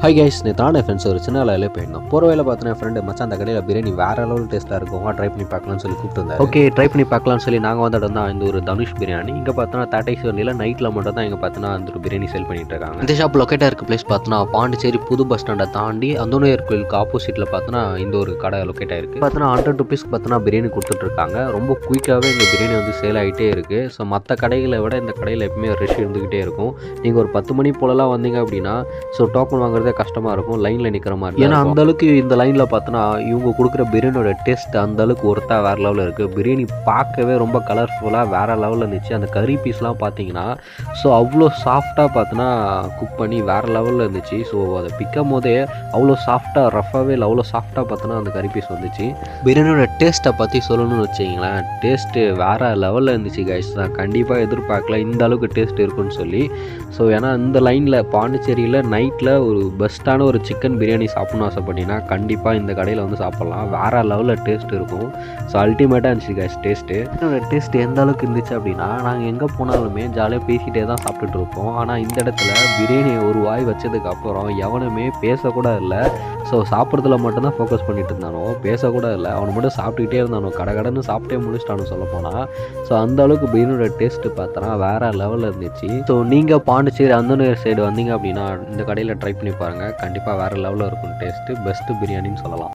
Hi guys, நேற்று friends ஒரு சின்ன வேலையிலே போயிருந்தோம். போகிற வேலை பார்த்தோன்னா ஃப்ரெண்டு மச்சான் அந்த கடையில் பிரியாணி வேறு லெவல் டேஸ்ட்டாக இருக்கும், ட்ரை பண்ணி பார்க்கலாம்னு சொல்லி கூப்பிட்டு. ஓகே, ட்ரை பண்ணி பார்க்கலாம்னு சொல்லி நாங்கள் வந்து இடம் தான் இந்த ஒரு தனுஷ் பிரியாணி. இங்கே பார்த்தோன்னா தாட்டைஸ் வண்டியில் நைட்டில் மட்டும் தான் இங்கே பார்த்தோன்னா அந்த ஒரு பிரியாணி சேல் பண்ணிட்டு இருக்காங்க. இந்த ஷாப் லொக்கேட்டாக இருக்க பிளேஸ் பார்த்தோன்னா பாண்டிச்சேரி புது பஸ் ஸ்டாண்டை தாண்டி அந்தோனியர் கோயிலுக்கு ஆப்போசிட்டில் பார்த்தோன்னா இந்த ஒரு கடை லொக்கேட் ஆயிருக்கு. பார்த்தோன்னா 100 rupeesக்கு பார்த்தோன்னா பிரியாணி கொடுத்துட்ருக்காங்க. ரொம்ப குயிக்காகவே இந்த பிரியாணி வந்து சேல் ஆகிட்டே இருக்குது. ஸோ மற்ற கடைகளை விட இந்த கடையில் எப்பவுமே ரஷ் இருந்துக்கிட்டே இருக்கும். நீங்கள் ஒரு 10 மணி போலலாம் வந்தீங்க அப்படின்னா ஸோ டோக்கன் வாங்குறதே கஷ்டமாக இருக்கும், லைனில் நிற்கிற மாதிரி. ஏன்னா அந்தளவுக்கு இந்த லைனில் பார்த்தோன்னா இவங்க கொடுக்குற பிரியாணியோட டேஸ்ட் அந்தளவுக்கு ஒருத்தா வேறு லெவலில் இருக்குது. பிரியாணி பார்க்கவே ரொம்ப கலர்ஃபுல்லாக வேறு லெவலில் இருந்துச்சு. அந்த கறி பீஸ்லாம் பார்த்தீங்கன்னா ஸோ அவ்வளோ சாஃப்டாக பார்த்தோன்னா குக் பண்ணி வேறு லெவலில் இருந்துச்சு. ஸோ அதை பிக்கும் போதே அவ்வளோ சாஃப்டாக ரஃபாகவே இல்லை, அவ்வளோ சாஃப்டாக பார்த்தோன்னா அந்த கறி பீஸ் வந்துச்சு. பிரியாணியோட டேஸ்ட்டை பற்றி சொல்லணும்னு வச்சிங்களேன், டேஸ்ட்டு வேறு லெவலில் இருந்துச்சு கைஸ். தான் கண்டிப்பாக எதிர்பார்க்கல இந்த அளவுக்கு டேஸ்ட் இருக்குன்னு சொல்லி. ஸோ ஏன்னா இந்த லைனில் பாண்டிச்சேரியில் நைட்டில் ஒரு பெஸ்ட்டான ஒரு சிக்கன் பிரியாணி சாப்பிட்ணும்னு ஆசைப்பட்டீங்கன்னா கண்டிப்பாக இந்த கடையில் வந்து சாப்பிட்லாம். வேறு லெவலில் டேஸ்ட் இருக்கும். ஸோ அல்டிமேட்டாக இருந்துச்சு கைஸ் டேஸ்ட்டு. டேஸ்ட் எந்த அளவுக்கு இருந்துச்சு அப்படின்னா நாங்கள் எங்கே போனாலுமே ஜாலியாக பேசிகிட்டே தான் சாப்பிட்டுட்டு இருப்போம். ஆனால் இந்த இடத்துல பிரியாணி ஒரு வாய் வச்சதுக்கப்புறம் எவனுமே பேசக்கூட இல்லை. ஸோ சாப்பிட்றதுல மட்டும்தான் ஃபோக்கஸ் பண்ணிட்டு இருந்தானோ, பேசக்கூட இல்லை. அவனை மட்டும் சாப்பிட்டுக்கிட்டே இருந்தானோ, கடன்னு சாப்பிட்டே முடிச்சிட்டானு சொல்ல போனால். ஸோ அந்த அளவுக்கு பிரியாணியோட டேஸ்ட்டு பார்த்தோன்னா வேறு லெவலில் இருந்துச்சு. ஸோ நீங்கள் பாண்டிச்சேரி அந்தனூர் சைடு வந்தீங்க அப்படின்னா இந்த கடையில் ட்ரை பண்ணி பாருங்கள். கண்டிப்பாக வேறு லெவலில் இருக்கும் டேஸ்ட்டு. பெஸ்ட்டு பிரியாணின்னு சொல்லலாம்.